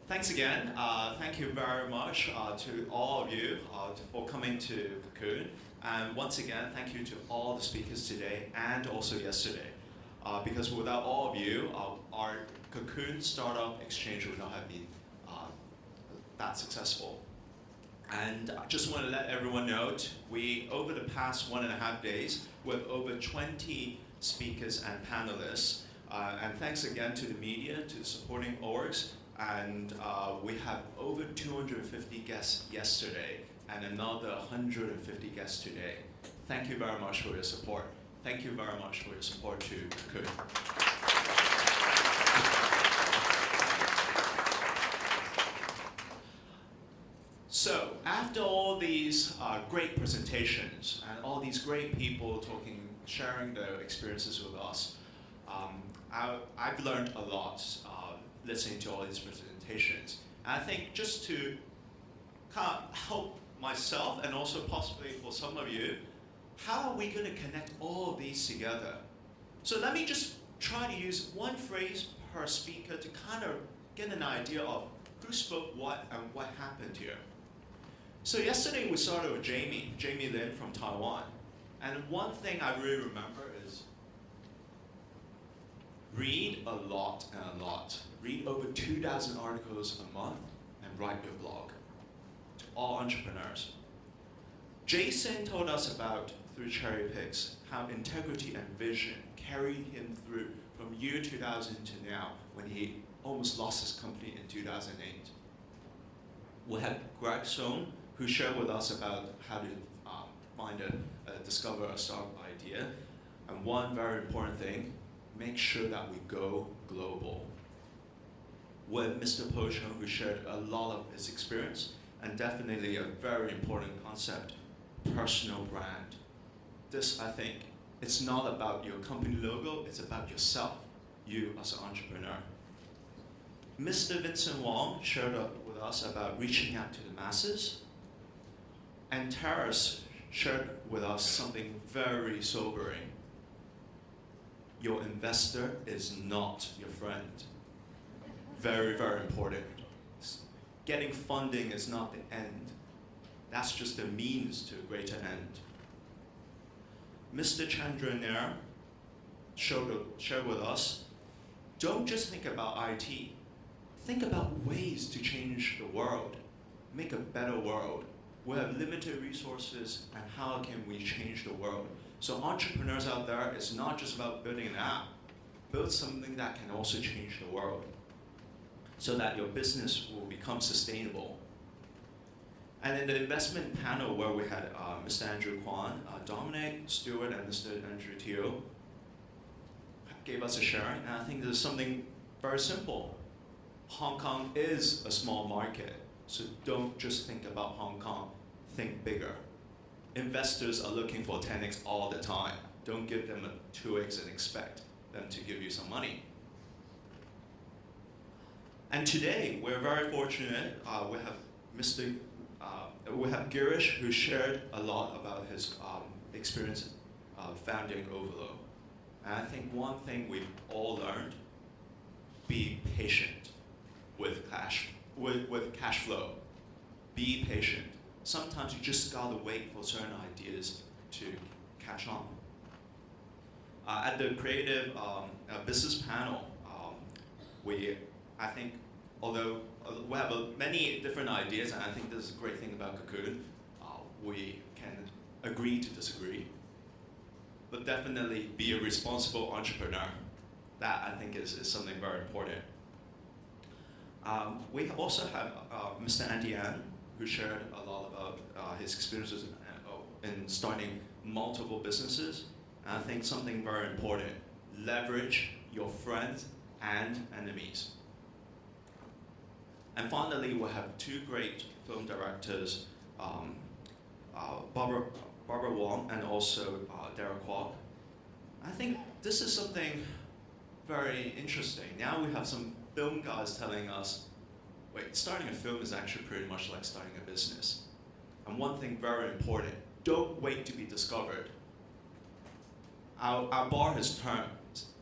Thanks again. Thank you very much to all of you for coming to CoCoon. And once again, thank you to all the speakers today and also yesterday. Because without all of you, our CoCoon Startup Exchange would not have been that successful. And I just want to let everyone know, over the past 1.5 days, we have over 20 speakers and panelists. And thanks again to the media, to the supporting orgs. And we have over 250 guests yesterday and another 150 guests today. Thank you very much for your support. Thank you very much for your support to CoCoon. So after all these great presentations and all these great people sharing their experiences with us, I've learned a lot listening to all these presentations. And I think just to kind of help myself and also possibly for some of you, how are we going to connect all of these together? So let me just try to use one phrase per speaker to kind of get an idea of who spoke what and what happened here. So yesterday we started with Jamie Lin from Taiwan. And one thing I really remember is read a lot and a lot. Read over 2,000 articles a month and write your blog to all entrepreneurs. Jason told us about, through Cherry Picks, how integrity and vision carried him through from year 2000 to now, when he almost lost his company in 2008. We had Greg Sohn, who shared with us about how to discover a startup idea. And one very important thing, make sure that we go global. With Mr. Pochon, who shared a lot of his experience, and definitely a very important concept, personal brand. This, I think, it's not about your company logo, it's about yourself, you as an entrepreneur. Mr. Vincent Wong shared with us about reaching out to the masses. And Terrace shared with us something very sobering. Your investor is not your friend. Very, very important. Getting funding is not the end. That's just a means to a greater end. Mr. Chandra Nair shared with us, don't just think about IT. Think about ways to change the world, make a better world. We have limited resources, and how can we change the world? So entrepreneurs out there, it's not just about building an app. Build something that can also change the world so that your business will become sustainable. And in the investment panel where we had Mr. Andrew Kwan, Dominic Stewart, and Mr. Andrew Teo gave us a sharing, and I think there's something very simple. Hong Kong is a small market, so don't just think about Hong Kong, think bigger. Investors are looking for 10x all the time. Don't give them a 2x and expect them to give you some money. And today, we're very fortunate. We have Girish, who shared a lot about his experience founding Ovalo. And I think one thing we've all learned: be patient with cash flow. Be patient. Sometimes you just gotta wait for certain ideas to catch on. At the creative business panel, I think, although we have many different ideas, and I think this is a great thing about CoCoon, we can agree to disagree, but definitely be a responsible entrepreneur. That, I think, is something very important. We also have Mr. Andy An, who shared a lot about his experiences in starting multiple businesses. And I think something very important, leverage your friends and enemies. And finally, we have two great film directors, Barbara Wong and also Derek Kwok. I think this is something very interesting. Now we have some film guys telling us, wait, starting a film is actually pretty much like starting a business. And one thing very important, don't wait to be discovered. Our bar has turned.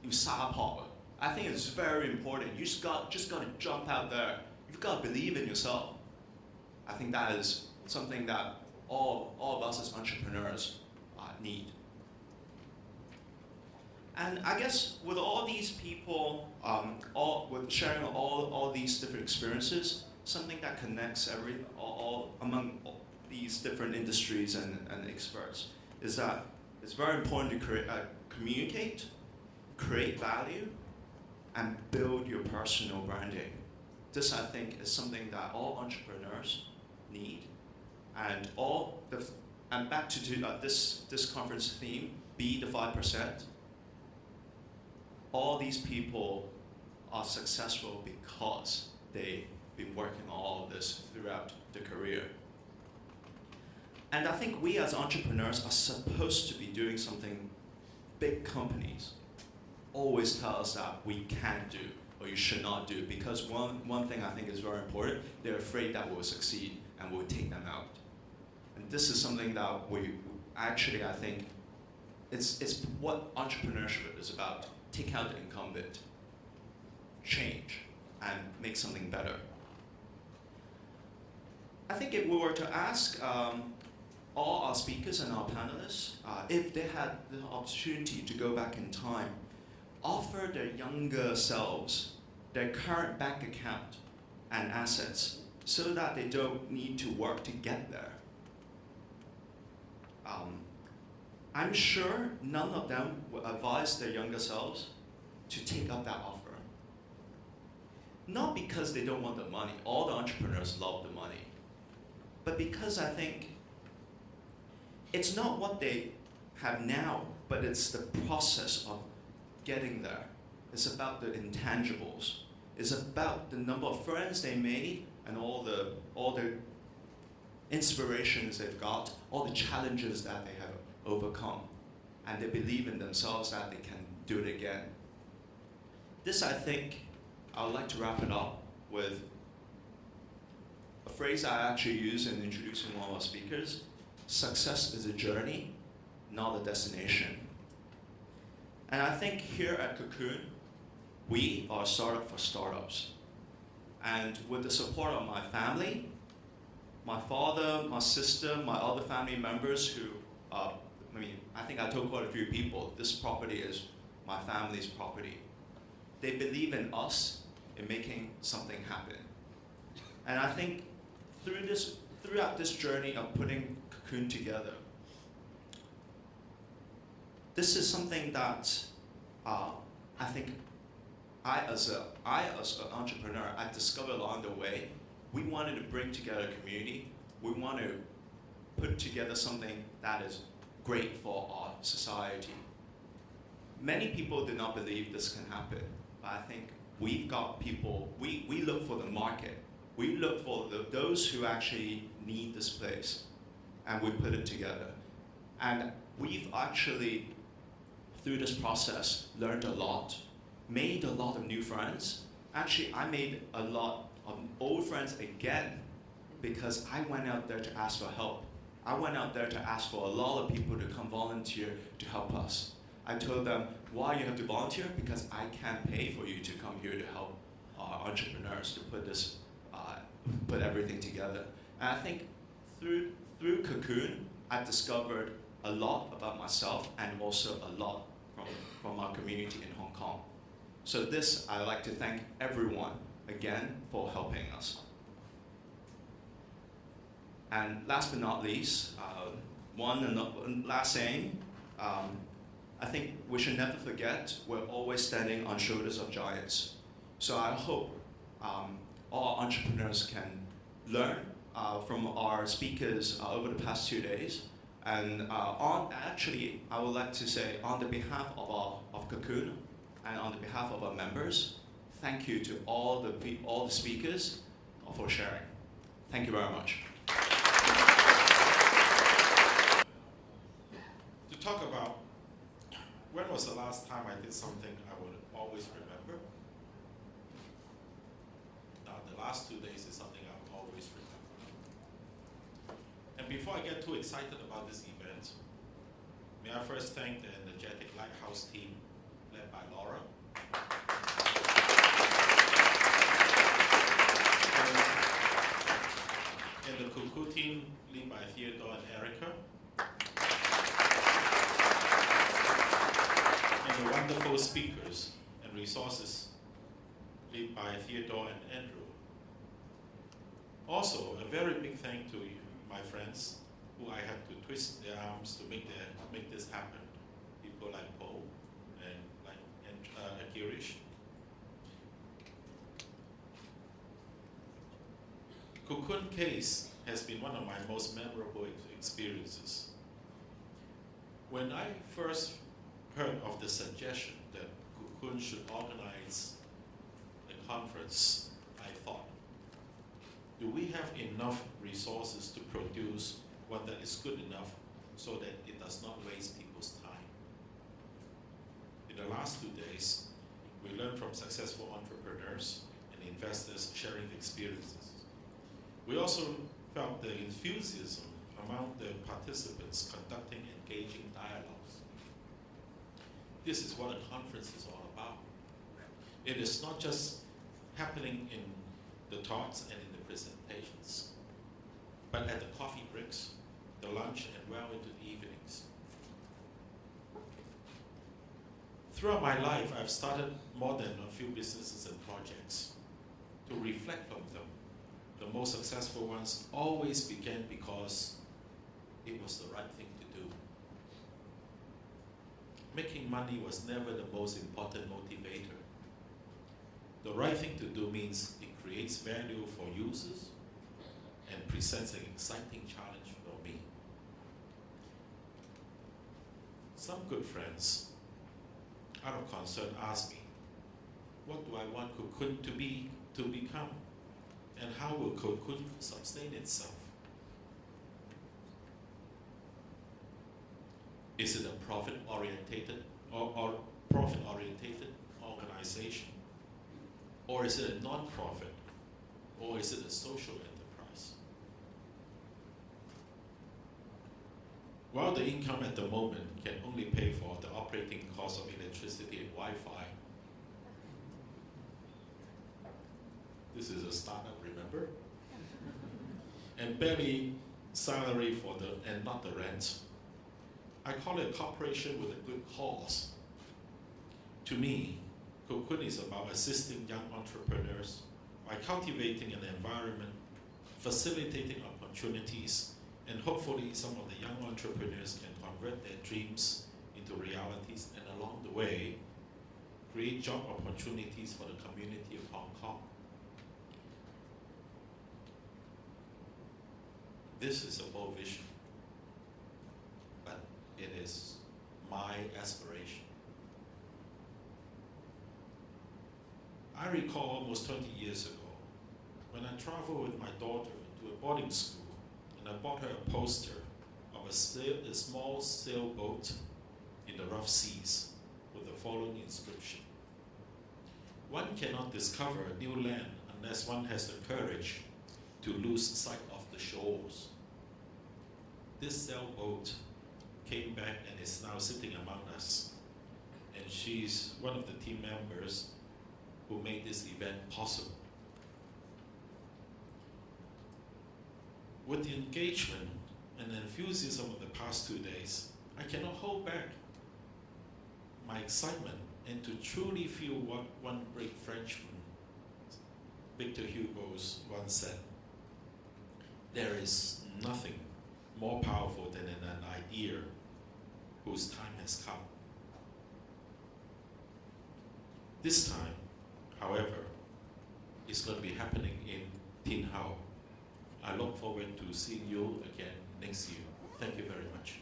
You saw. I think it's very important. You just got to jump out there. you've got to believe in yourself. I think that is something that all of us as entrepreneurs need. And I guess with all these people, with sharing all these different experiences, something that connects all among these different industries and experts is that it's very important to communicate, create value, and build your personal branding. This, I think, is something that all entrepreneurs need. And back to this conference theme, be the 5%. All these people are successful because they've been working on all of this throughout their career. And I think we as entrepreneurs are supposed to be doing something big companies always tell us that we can't do or you should not do, because one thing I think is very important, they're afraid that we'll succeed and we'll take them out. And this is something that we actually, I think, it's what entrepreneurship is about. Take out the incumbent, change, and make something better. I think if we were to ask all our speakers and our panelists, if they had the opportunity to go back in time, offer their younger selves their current bank account and assets so that they don't need to work to get there, I'm sure none of them would advise their younger selves to take up that offer. Not because they don't want the money, all the entrepreneurs love the money, but because I think it's not what they have now, but it's the process of getting there. It's about the intangibles. It's about the number of friends they made and all the inspirations they've got, all the challenges that they have overcome, and they believe in themselves that they can do it again. This, I think, I would like to wrap it up with a phrase I actually use in introducing one of our speakers: success is a journey, not a destination. And I think here at CoCoon, we are a startup for startups. And with the support of my family, my father, my sister, my other family members who, I think I told quite a few people, this property is my family's property. They believe in us in making something happen. And I think throughout this journey of putting CoCoon together, this is something that I think I as an entrepreneur, I discovered along the way. We wanted to bring together a community. We want to put together something that is great for our society. Many people do not believe this can happen, but I think we've got people, we look for the market. We look for those who actually need this place, and we put it together. And we've actually, through this process, learned a lot, made a lot of new friends. Actually, I made a lot of old friends again because I went out there to ask for help. I went out there to ask for a lot of people to come volunteer to help us. I told them, why you have to volunteer? Because I can't pay for you to come here to help our entrepreneurs to put everything together. And I think through CoCoon, I discovered a lot about myself and also a lot from our community in Hong Kong. So this, I'd like to thank everyone again for helping us. And last but not least, one last saying, I think we should never forget we're always standing on shoulders of giants. So I hope all entrepreneurs can learn from our speakers over the past 2 days. And actually, I would like to say, on the behalf of CoCoon and on the behalf of our members, thank you to all the speakers for sharing. Thank you very much. To talk about when was the last time I did something I would always remember? Now, the last 2 days is something I will always remember. And before I get too excited about this event, may I first thank the energetic Lighthouse team led by Laura. speakers and resources led by Theodore and Andrew. Also, a very big thank to you, my friends, who I had to twist their arms to make this happen. People like Paul and Akirish. CoCoon case has been one of my most memorable experiences. When I first heard of the suggestion that CoCoon should organize a conference, I thought, do we have enough resources to produce one that is good enough so that it does not waste people's time? In the last 2 days, we learned from successful entrepreneurs and investors sharing experiences. We also felt the enthusiasm among the participants conducting engaging dialogues. This is what a conference is all about. It is not just happening in the talks and in the presentations, but at the coffee breaks, the lunch, and well into the evenings. Throughout my life, I've started more than a few businesses and projects. To reflect from them, the most successful ones always began because it was the right thing to do. Making money was never the most important motivator. The right thing to do means it creates value for users and presents an exciting challenge for me. Some good friends, out of concern, asked me, what do I want CoCoon to become? And how will CoCoon sustain itself? Is it a profit-orientated or profit-orientated organization? Or is it a non-profit? Or is it a social enterprise? While the income at the moment can only pay for the operating cost of electricity and Wi-Fi, this is a startup, remember? And barely salary for and not the rent. I call it a corporation with a good cause. To me, CoCoon is about assisting young entrepreneurs by cultivating an environment, facilitating opportunities, and hopefully some of the young entrepreneurs can convert their dreams into realities, and along the way, create job opportunities for the community of Hong Kong. This is a bold vision, but it is my aspiration. I recall almost 20 years ago, when I traveled with my daughter to a boarding school, and I bought her a poster of a small sailboat in the rough seas with the following inscription: one cannot discover a new land unless one has the courage to lose sight of the shores. This sailboat came back and is now sitting among us. And she's one of the team members who made this event possible. With the engagement and enthusiasm of the past 2 days, I cannot hold back my excitement and to truly feel what one great Frenchman, Victor Hugo, once said: there is nothing more powerful than an idea whose time has come. This time, however, it's going to be happening in Tin Hau. I look forward to seeing you again next year. Thank you very much.